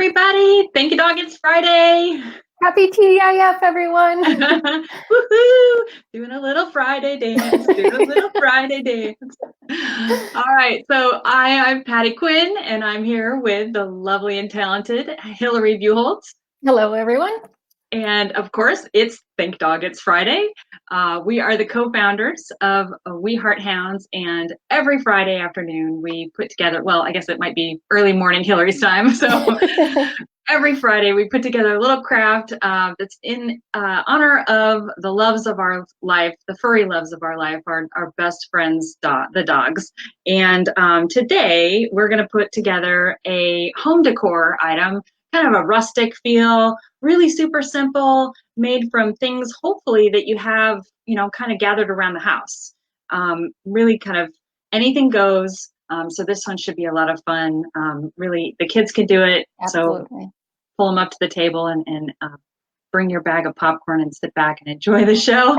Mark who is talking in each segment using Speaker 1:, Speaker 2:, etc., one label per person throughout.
Speaker 1: everybody. Thank you, dog. It's Friday.
Speaker 2: Happy TDIF, everyone.
Speaker 1: Woohoo! Doing a little Friday dance. Doing a little Friday dance. All right. So I'm Patty Quinn, and I'm here with the lovely and talented Hillary Buholtz.
Speaker 2: Hello, everyone.
Speaker 1: And of course, it's Thank Dog, It's Friday. We are the co-founders of We Heart Hounds, and every Friday afternoon we put together, well, I guess it might be early morning Hillary's time. So every Friday we put together a little craft that's in honor of the loves of our life, the furry loves of our life, our best friends, the dogs. And today we're going to put together a home decor item, kind of a rustic feel, really super simple, made from things hopefully that you have, kind of gathered around the house. Really kind of anything goes. So this one should be a lot of fun. Really, the kids can do it.
Speaker 2: Absolutely.
Speaker 1: So pull them up to the table and bring your bag of popcorn and sit back and enjoy the show.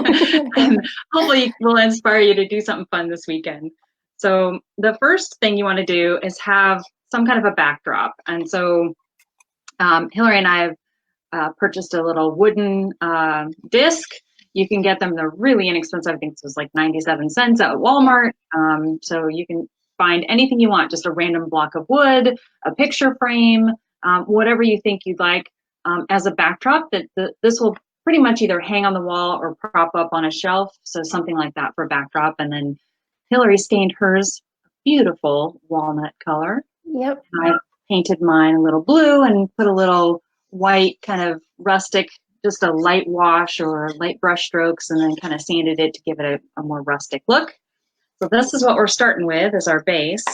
Speaker 1: And hopefully we'll inspire you to do something fun this weekend. So the first thing you want to do is have some kind of a backdrop. And so Hillary and I have purchased a little wooden disc. You can get them, they're really inexpensive. I think this was like 97 cents at Walmart. So you can find anything you want, just a random block of wood, a picture frame, whatever you think you'd like as a backdrop. This will pretty much either hang on the wall or prop up on a shelf. So something like that for backdrop. And then Hillary stained hers beautiful walnut color.
Speaker 2: Yep.
Speaker 1: I painted mine a little blue and put a little white kind of rustic, just a light wash or light brush strokes, and then kind of sanded it to give it a more rustic look. So this is what we're starting with as our base.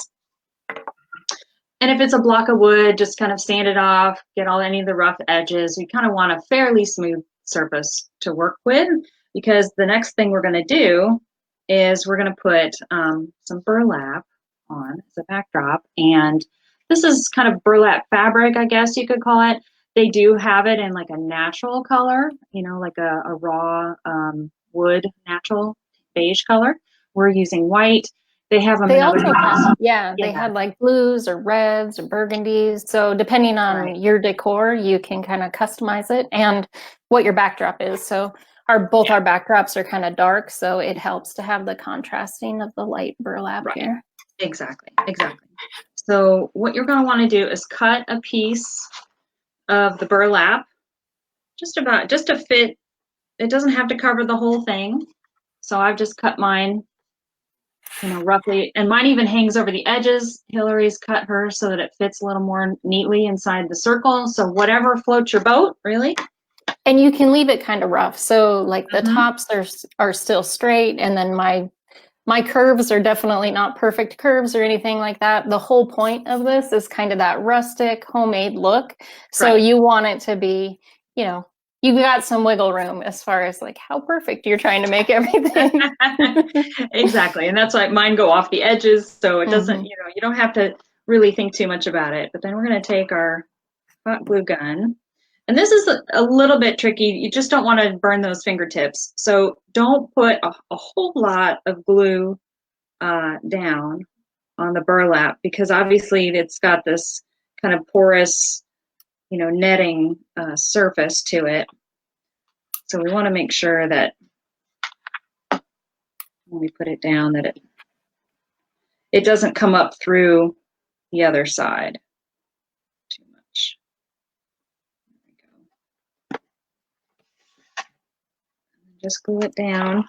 Speaker 1: And if it's a block of wood, just kind of sand it off, get any of the rough edges. We kind of want a fairly smooth surface to work with, because the next thing we're going to do is we're going to put some burlap on as a backdrop. And this is kind of burlap fabric, I guess you could call it. They do have it in like a natural color, like a raw wood, natural beige color. We're using white. They have them.
Speaker 2: They also have, they had like blues or reds or burgundies. So depending on your decor, you can kind of customize it and what your backdrop is. So both our backdrops are kind of dark, so it helps to have the contrasting of the light burlap here.
Speaker 1: Exactly. So what you're going to want to do is cut a piece of the burlap, just to fit. It doesn't have to cover the whole thing. So I've just cut mine, roughly, and mine even hangs over the edges. Hillary's cut hers so that it fits a little more neatly inside the circle. So whatever floats your boat, really.
Speaker 2: And you can leave it kind of rough. So like the tops are still straight, and then my curves are definitely not perfect curves or anything like that. The whole point of this is kind of that rustic homemade look. So you want it to be, you've got some wiggle room as far as like how perfect you're trying to make everything.
Speaker 1: Exactly. And that's why mine go off the edges. So it doesn't, you don't have to really think too much about it. But then we're going to take our hot glue gun. And this is a little bit tricky. You just don't want to burn those fingertips. So don't put a whole lot of glue down on the burlap, because obviously it's got this kind of porous, netting surface to it. So we want to make sure that when we put it down that it doesn't come up through the other side too much. Just glue it down.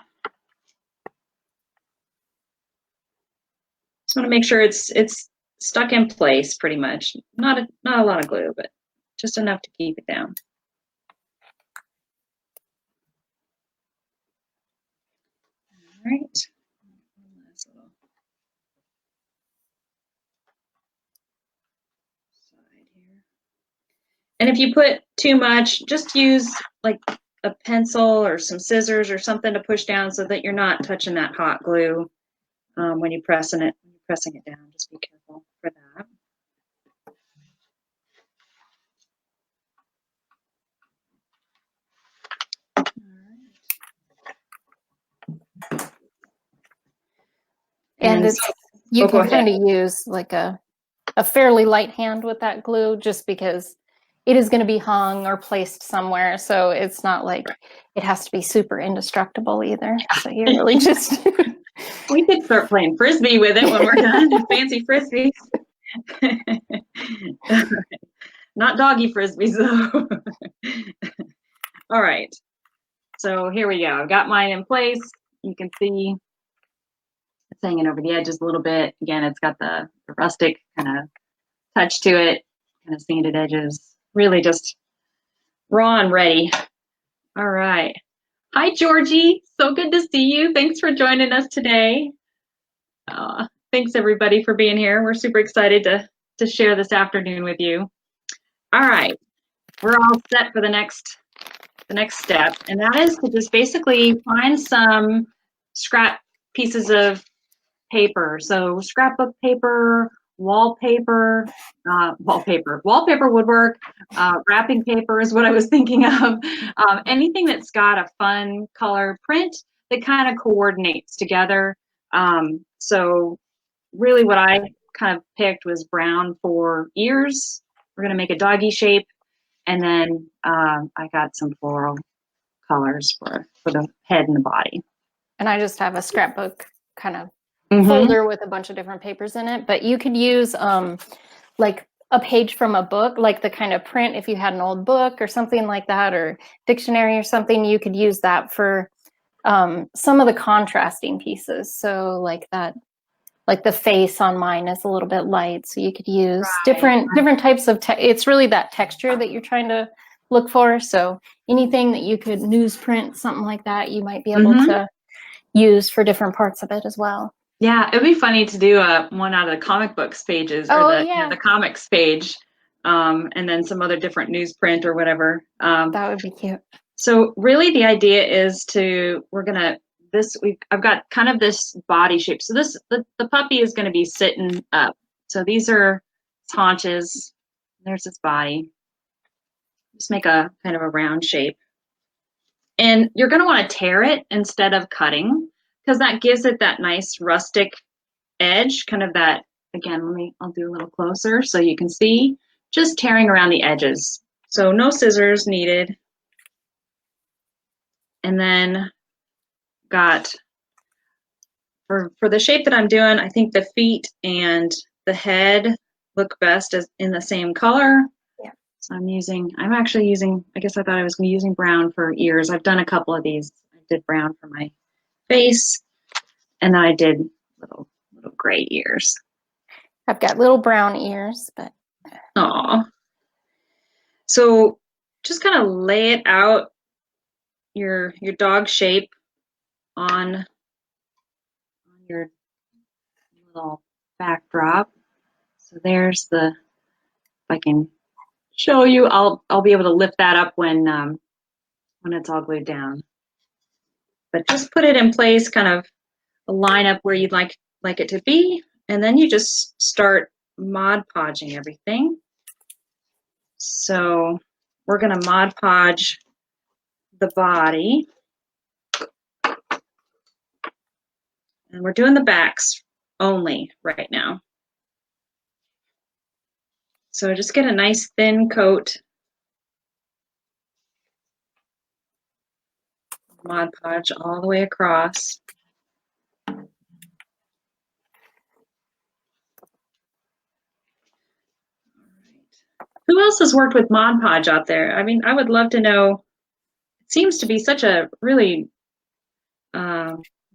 Speaker 1: Just want to make sure it's stuck in place pretty much. Not a lot of glue, but just enough to keep it down. All right. And if you put too much, just use like a pencil or some scissors or something to push down so that you're not touching that hot glue when you're pressing it down. Just be careful for that.
Speaker 2: And you can kind of use like a fairly light hand with that glue, just because it is going to be hung or placed somewhere. So it's not like it has to be super indestructible either. So you really just
Speaker 1: We could start playing frisbee with it when we're done. Fancy frisbees. Not doggy frisbees though. All right. So here we go. I've got mine in place. You can see it's hanging over the edges a little bit. Again, it's got the rustic kind of touch to it, kind of sanded edges. Really just raw and ready. All right. Hi, Georgie. So good to see you. Thanks for joining us today. Thanks, everybody, for being here. We're super excited to share this afternoon with you. All right. We're all set for the next step, and that is to just basically find some scrap pieces of paper. So scrapbook paper, wallpaper woodwork, wrapping paper is what I was thinking of. Anything that's got a fun color print that kind of coordinates together. So really what I kind of picked was brown for ears. We're going to make a doggy shape. And then I got some floral colors for the head and the body.
Speaker 2: And I just have a scrapbook kind of folder with a bunch of different papers in it. But you could use like a page from a book, like the kind of print, if you had an old book or something like that, or dictionary or something, you could use that for some of the contrasting pieces. So like that, like the face on mine is a little bit light, so you could use different types of it's really that texture that you're trying to look for. So anything that you could newsprint, something like that, you might be able to use for different parts of it as well.
Speaker 1: Yeah, it'd be funny to do one out of the comic books pages, or the comics page, and then some other different newsprint or whatever.
Speaker 2: That would be cute.
Speaker 1: So really the idea is I've got kind of this body shape. So the puppy is going to be sitting up. So these are its haunches. There's its body. Just make a kind of a round shape. And you're going to want to tear it instead of cutting, because that gives it that nice rustic edge, kind of that, again, I'll do a little closer so you can see, just tearing around the edges. So no scissors needed. And then got, for the shape that I'm doing, I think the feet and the head look best as in the same color.
Speaker 2: Yeah.
Speaker 1: So I'm actually using, I guess I thought I was using brown for ears. I've done a couple of these. I did brown for my face, and then I did little gray ears.
Speaker 2: I've got little brown ears, but.
Speaker 1: Aw. So just kind of lay it out, your dog shape on your little backdrop. So there's if I can show you, I'll be able to lift that up when it's all glued down. But just put it in place, kind of line up where you'd like it to be, and then you just start Mod Podging everything. So we're going to Mod Podge the body. And we're doing the backs only right now. So just get a nice thin coat. Mod Podge all the way across. Who else has worked with Mod Podge out there? I mean, I would love to know. It seems to be such a really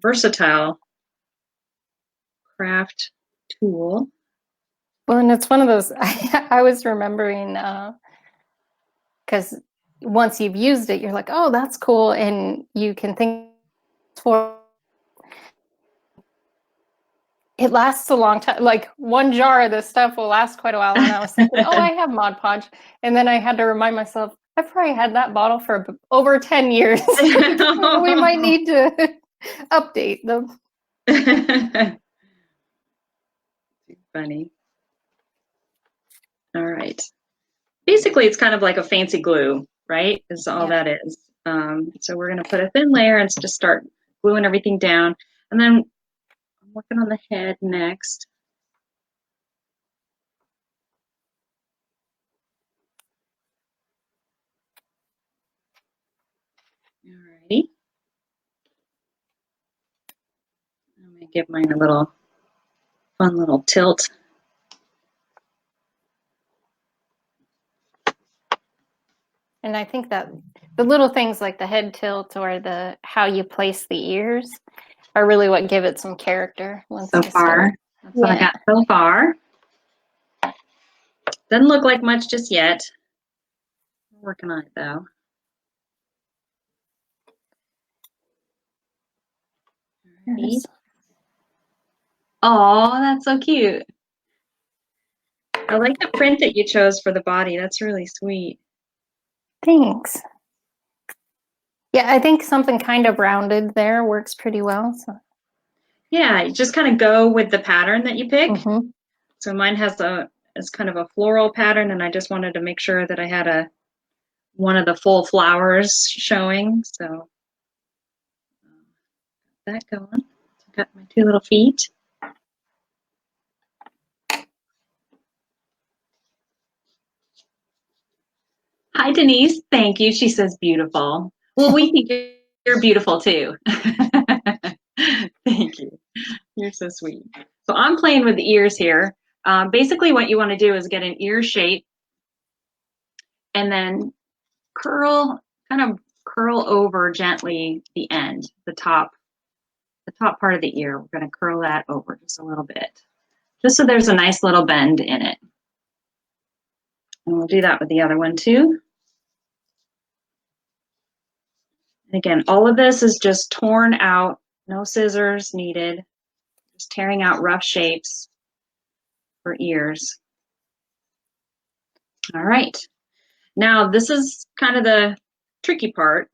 Speaker 1: versatile craft tool.
Speaker 2: Well, and it's one of those, I was remembering, because once you've used it, you're like, oh, that's cool. And you can think for it lasts a long time. Like one jar of this stuff will last quite a while. And I was thinking, oh, I have Mod Podge. And then I had to remind myself, I've probably had that bottle for over 10 years. We might need to update them.
Speaker 1: Funny. All right. Basically, it's kind of like a fancy glue, right? Is all that is. So we're going to put a thin layer and just start gluing everything down. And then I'm working on the head next. Alrighty. I'm going to give mine a little fun little tilt.
Speaker 2: And I think that the little things like the head tilt or the how you place the ears are really what give it some character. Once
Speaker 1: So
Speaker 2: you
Speaker 1: far,
Speaker 2: start.
Speaker 1: that's what I got so far. Doesn't look like much just yet. We're working on it though.
Speaker 2: Yes.
Speaker 1: Oh, that's so cute. I like the print that you chose for the body. That's really sweet.
Speaker 2: Thanks. Yeah, I think something kind of rounded there works pretty well. So.
Speaker 1: Yeah, you just kind of go with the pattern that you pick.
Speaker 2: Mm-hmm.
Speaker 1: So mine has it's kind of a floral pattern, and I just wanted to make sure that I had one of the full flowers showing. So that going. Got my two little feet. Hi, Denise. Thank you. She says beautiful. Well, we think you're beautiful too. Thank you. You're so sweet. So I'm playing with the ears here. Basically, what you want to do is get an ear shape and then kind of curl over gently the end, the top part of the ear. We're going to curl that over just a little bit, just so there's a nice little bend in it. And we'll do that with the other one too. And again, all of this is just torn out, no scissors needed, just tearing out rough shapes for ears. All right. Now this is kind of the tricky part.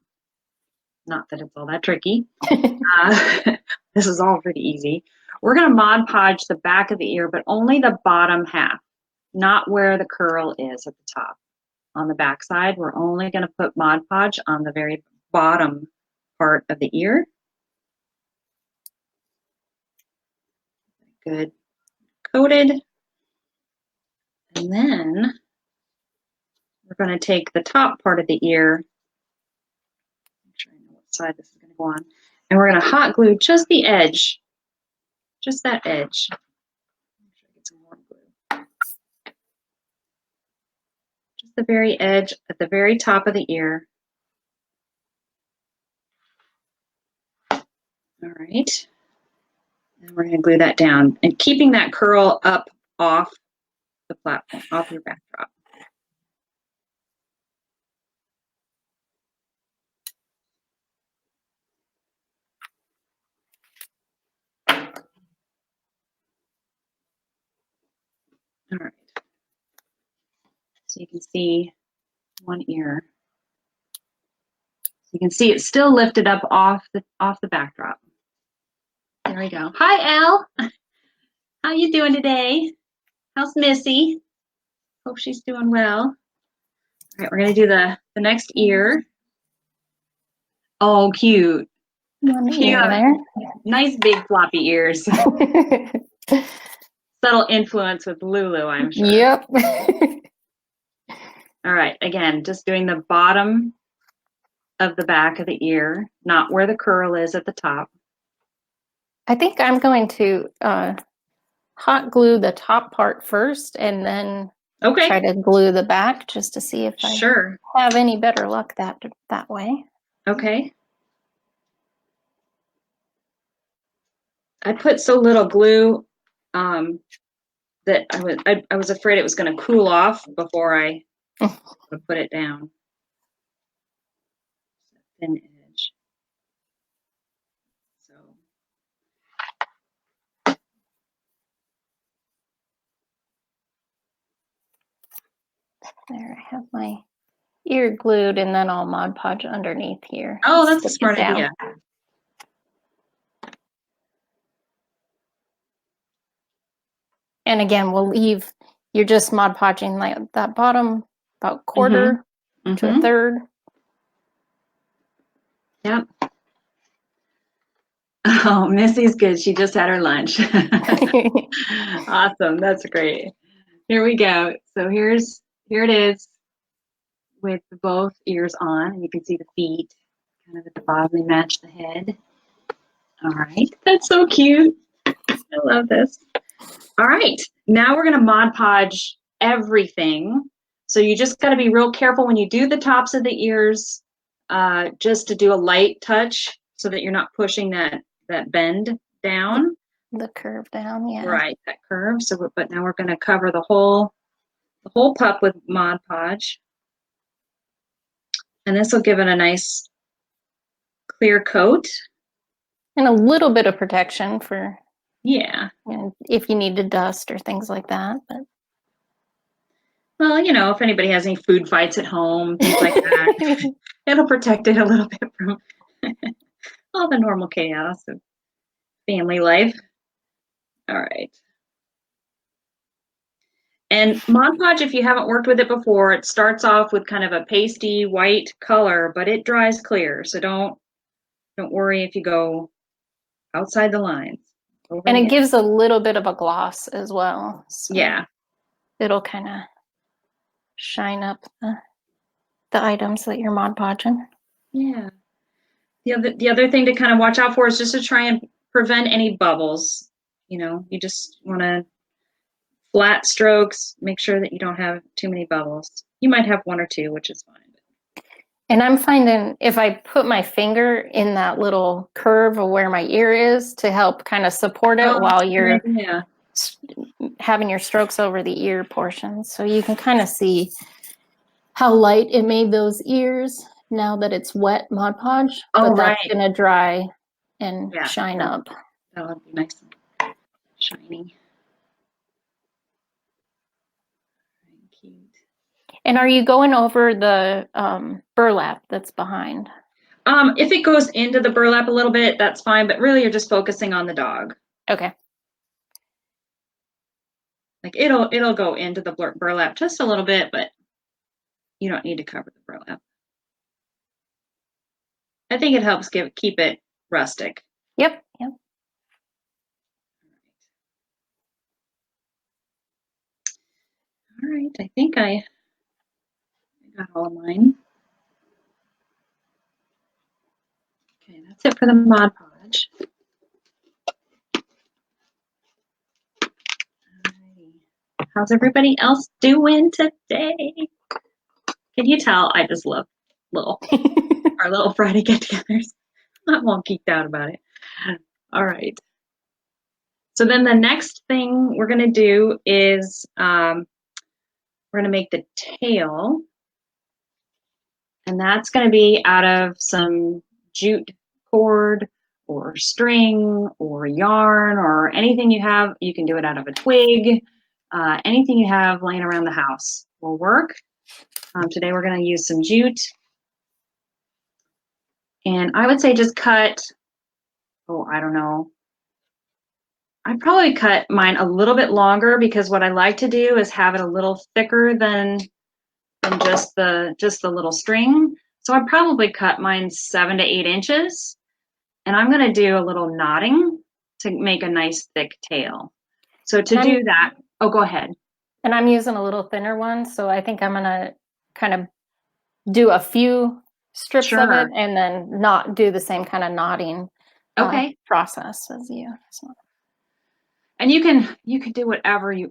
Speaker 1: Not that it's all that tricky. This is all pretty easy. We're going to Mod Podge the back of the ear, but only the bottom half, not where the curl is at the top. On the back side, we're only going to put Mod Podge on the very bottom part of the ear. Good. Coated. And then we're going to take the top part of the ear. Make sure I know what side this is going to go on. And we're going to hot glue just the edge. Just that edge. Make sure I get some more glue. Just the very edge at the very top of the ear. All right. And we're going to glue that down and keeping that curl up off the platform, off your backdrop. All right. So you can see one ear. You can see it's still lifted up off the backdrop. There we go. Hi, Elle. How you doing today? How's Missy? Hope she's doing well. All right, we're gonna do the next ear. Oh, cute.
Speaker 2: One ear there.
Speaker 1: Nice big floppy ears. Subtle influence with Lulu, I'm sure.
Speaker 2: Yep.
Speaker 1: All right, again, just doing the bottom of the back of the ear, not where the curl is at the top.
Speaker 2: I think I'm going to hot glue the top part first and then try to glue the back just to see if I have any better luck that way.
Speaker 1: Okay. I put so little glue that I was afraid it was going to cool off before I put it down. Thin edge. So.
Speaker 2: There, I have my ear glued, and then I'll Mod Podge underneath here.
Speaker 1: Oh, that's a smart idea.
Speaker 2: And again, we'll leave, you're just Mod Podging like that bottom about quarter to a third.
Speaker 1: Yep. Oh, Missy's good. She just had her lunch. Awesome. That's great. Here we go. So here it is with both ears on, and you can see the feet kind of at the bottom, they match the head. All right, that's so cute. I love this. All right, now we're gonna Mod Podge everything. So you just gotta be real careful when you do the tops of the ears, just to do a light touch so that you're not pushing that bend down.
Speaker 2: The curve down, yeah.
Speaker 1: Right, that curve. So, but now we're gonna cover the whole pup with Mod Podge. And this will give it a nice clear coat.
Speaker 2: And a little bit of protection for,
Speaker 1: Yeah.
Speaker 2: you know, if you need to dust or things like that. But
Speaker 1: Well, you know, if anybody has any food fights at home, things like that, it'll protect it a little bit from all the normal chaos of family life. All right. And Mod Podge, if you haven't worked with it before, it starts off with kind of a pasty white color, but it dries clear. So don't worry if you go outside the lines.
Speaker 2: And it gives a little bit of a gloss as well. So
Speaker 1: yeah.
Speaker 2: It'll kind of shine up the items that you're Mod Podging.
Speaker 1: Yeah. The other thing to kind of watch out for is just to try and prevent any bubbles. You know, you just want to flat strokes, make sure that you don't have too many bubbles. You might have one or two, which is fine.
Speaker 2: And I'm finding if I put my finger in that little curve of where my ear is to help kind of support it while you're having your strokes over the ear portions. So you can kind of see how light it made those ears now that it's wet Mod Podge. But that's going to dry and shine up.
Speaker 1: That'll be nice and shiny. Cute.
Speaker 2: And are you going over the burlap that's behind?
Speaker 1: If it goes into the burlap a little bit, that's fine, but really you're just focusing on the dog.
Speaker 2: Okay.
Speaker 1: Like it'll go into the burlap just a little bit, but you don't need to cover the burlap. I think it helps keep it rustic.
Speaker 2: Yep.
Speaker 1: All right, I think I got all of mine. Okay, that's it for the Mod Podge. Alrighty. How's everybody else doing today? Can you tell I just love our little Friday get-togethers? I'm all geeked out about it. All right. So then the next thing we're going to do is we're going to make the tail. And that's going to be out of some jute cord or string or yarn or anything you have. You can do it out of a twig. Anything you have laying around the house will work. Today we're going to use some jute. And I would say just cut, I don't know. I'd probably cut mine a little bit longer because what I like to do is have it a little thicker than just the little string. So I'd probably cut mine 7 to 8 inches. And I'm going to do a little knotting to make a nice thick tail. So to do that, go ahead.
Speaker 2: And I'm using a little thinner one. So I think I'm going to kind of do a few strips of it and then not do the same kind of knotting process as you. So.
Speaker 1: And you can do whatever you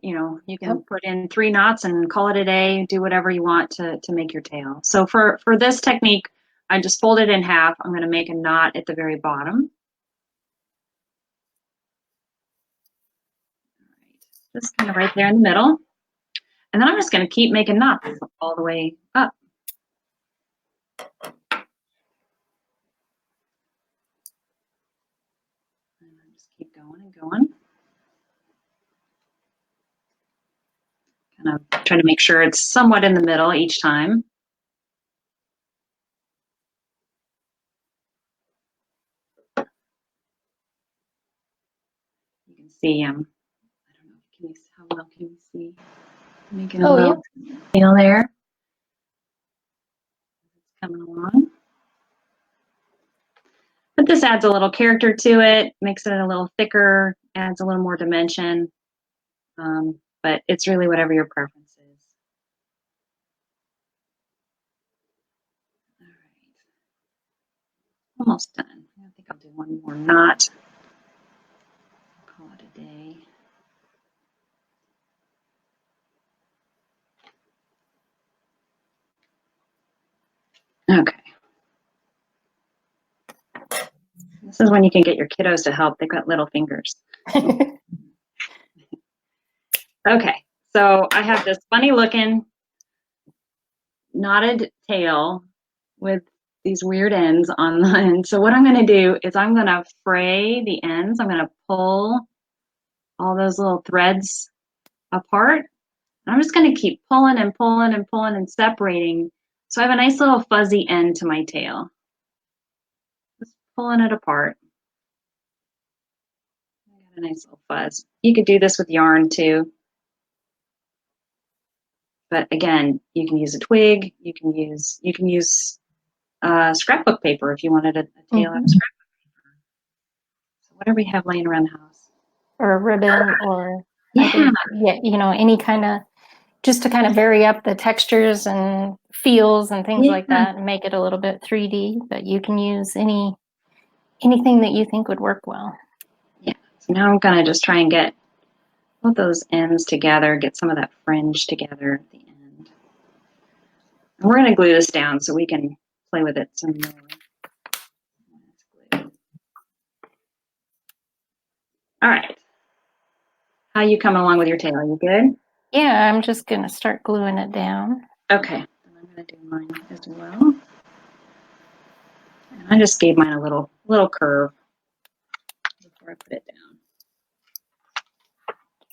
Speaker 1: can put in 3 knots and call it a day, do whatever you want to make your tail. So for this technique, I just fold it in half. I'm going to make a knot at the very bottom. Just kind of right there in the middle. And then I'm just going to keep making knots all the way up. And I just keep going and going. Kind of trying to make sure it's somewhat in the middle each time. You can see I don't know, how well can you see? Making a little tail there. It's coming along. But this adds a little character to it, makes it a little thicker, adds a little more dimension. But it's really whatever your preference is. All right. Almost done. I think I'll do one more knot. Call it a day. Okay. This is when you can get your kiddos to help. They've got little fingers. Okay, so I have this funny looking knotted tail with these weird ends on the end. So what I'm going to do is I'm going to fray the ends. I'm going to pull all those little threads apart. I'm just going to keep pulling and pulling and pulling and separating. So I have a nice little fuzzy end to my tail. Just pulling it apart. I got a nice little fuzz. You could do this with yarn too. But again, you can use a twig. You can use scrapbook paper if you wanted a tail out of scrapbook paper. So whatever we have laying around the house.
Speaker 2: Or a ribbon, or any kind of, just to kind of vary up the textures and feels and things like that, and make it a little bit 3D. But you can use anything that you think would work well.
Speaker 1: Yeah. So now I'm gonna just try and get both those ends together, get some of that fringe together at the end. And we're gonna glue this down so we can play with it some more. All right. How you coming along with your tail? Are you good?
Speaker 2: Yeah, I'm just going to start gluing it down.
Speaker 1: Okay. And I'm going to do mine as well. And I just gave mine a little curve before I put it down.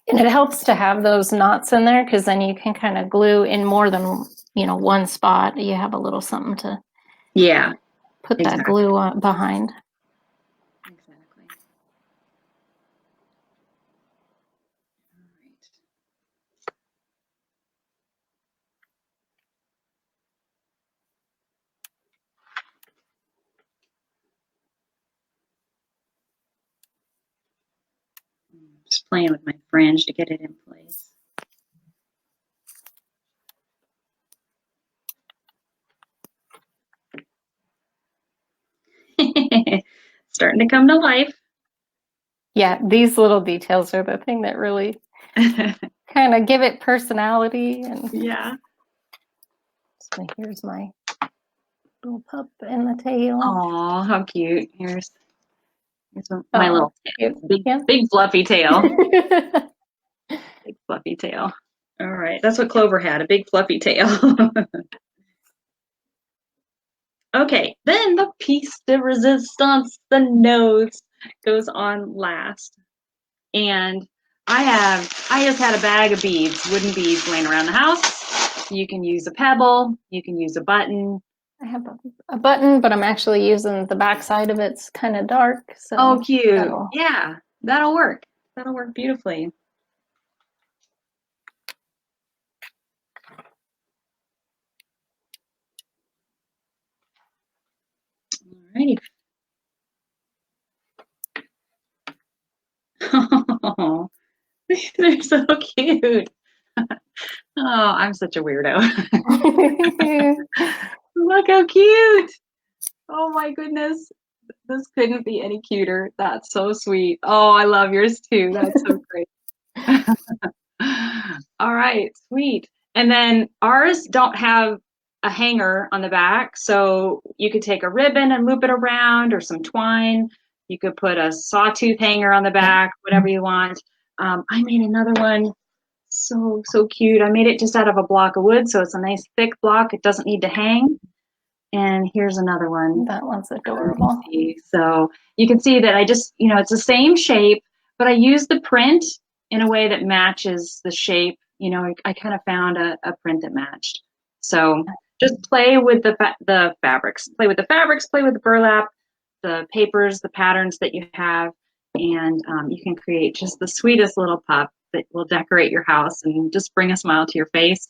Speaker 2: And it helps to have those knots in there, because then you can kind of glue in more than, one spot. You have a little something to put that glue on behind.
Speaker 1: Exactly. All right. Just playing with my fringe to get it in place. Starting to come to life.
Speaker 2: Yeah, these little details are the thing that really kind of give it personality. And so here's my little pup and the tail.
Speaker 1: Oh, how cute. Here's my little tail. Big fluffy tail. Big fluffy tail. All right, that's what Clover had, a big fluffy tail. Okay, then the piece de resistance, the nose, goes on last. And I just had a bag of beads, wooden beads laying around the house. You can use a pebble, you can use a button.
Speaker 2: I have a button, but I'm actually using the back side of it. It's kind of dark. So
Speaker 1: oh, cute. Yeah, that'll work. That'll work beautifully. Alrighty. Oh, they're so cute. Oh, I'm such a weirdo. Look how cute. Oh my goodness. This couldn't be any cuter. That's so sweet. Oh, I love yours too. That's so great. All right, sweet. And then ours don't have a hanger on the back, so you could take a ribbon and loop it around, or some twine. You could put a sawtooth hanger on the back, whatever you want. I made another one, so cute. I made it just out of a block of wood, so it's a nice thick block. It doesn't need to hang. And here's another one.
Speaker 2: That one's adorable.
Speaker 1: So you can see that I just, it's the same shape, but I use the print in a way that matches the shape. I kind of found a print that matched. So just play with the fabrics. Play with the fabrics, play with the burlap, the papers, the patterns that you have, and you can create just the sweetest little pup that will decorate your house and just bring a smile to your face.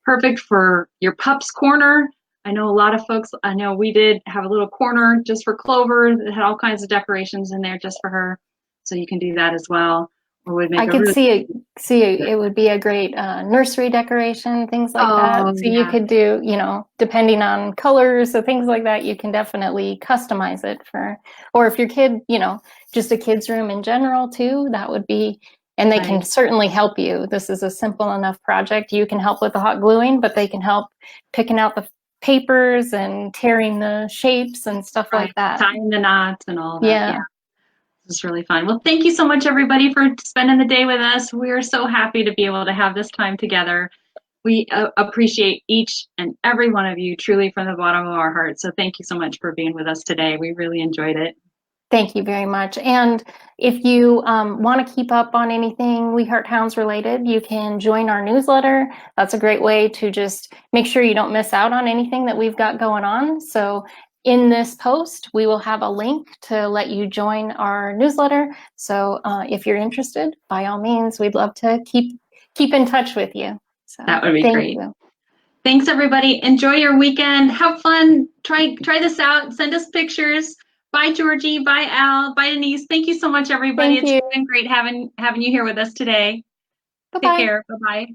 Speaker 1: Perfect for your pup's corner. I know a lot of folks, we did have a little corner just for Clover that had all kinds of decorations in there just for her. So you can do that as well. would make
Speaker 2: I
Speaker 1: a
Speaker 2: could
Speaker 1: really
Speaker 2: see
Speaker 1: good.
Speaker 2: it would be a great nursery decoration, things like that.
Speaker 1: Oh
Speaker 2: So you
Speaker 1: yeah,
Speaker 2: could do, you know, depending on colors, so things like that, you can definitely customize it for, or if your kid, you know, just a kid's room in general too, that would be, and they can
Speaker 1: right,
Speaker 2: certainly help you. This is a simple enough project. You can help with the hot gluing, but they can help picking out the papers and tearing the shapes and stuff
Speaker 1: right.
Speaker 2: like that.
Speaker 1: Tying the knots and all that. Yeah.
Speaker 2: Yeah.
Speaker 1: This is really fun. Well, thank you so much, everybody, for spending the day with us. We are so happy to be able to have this time together. We appreciate each and every one of you truly from the bottom of our hearts. So thank you so much for being with us today. We really enjoyed it.
Speaker 2: Thank you very much. And if you want to keep up on anything We Heart Hounds related, you can join our newsletter. That's a great way to just make sure you don't miss out on anything that we've got going on. So in this post, we will have a link to let you join our newsletter. So if you're interested, by all means, we'd love to keep in touch with you. So
Speaker 1: That would be
Speaker 2: thank
Speaker 1: great.
Speaker 2: you.
Speaker 1: Thanks, everybody. Enjoy your weekend. Have fun. Try this out. Send us pictures. Bye, Georgie. Bye, Al. Bye, Denise. Thank you so much, everybody.
Speaker 2: Thank
Speaker 1: It's
Speaker 2: you.
Speaker 1: been great having you here with us today. Take
Speaker 2: Bye-bye.
Speaker 1: care. Bye-bye.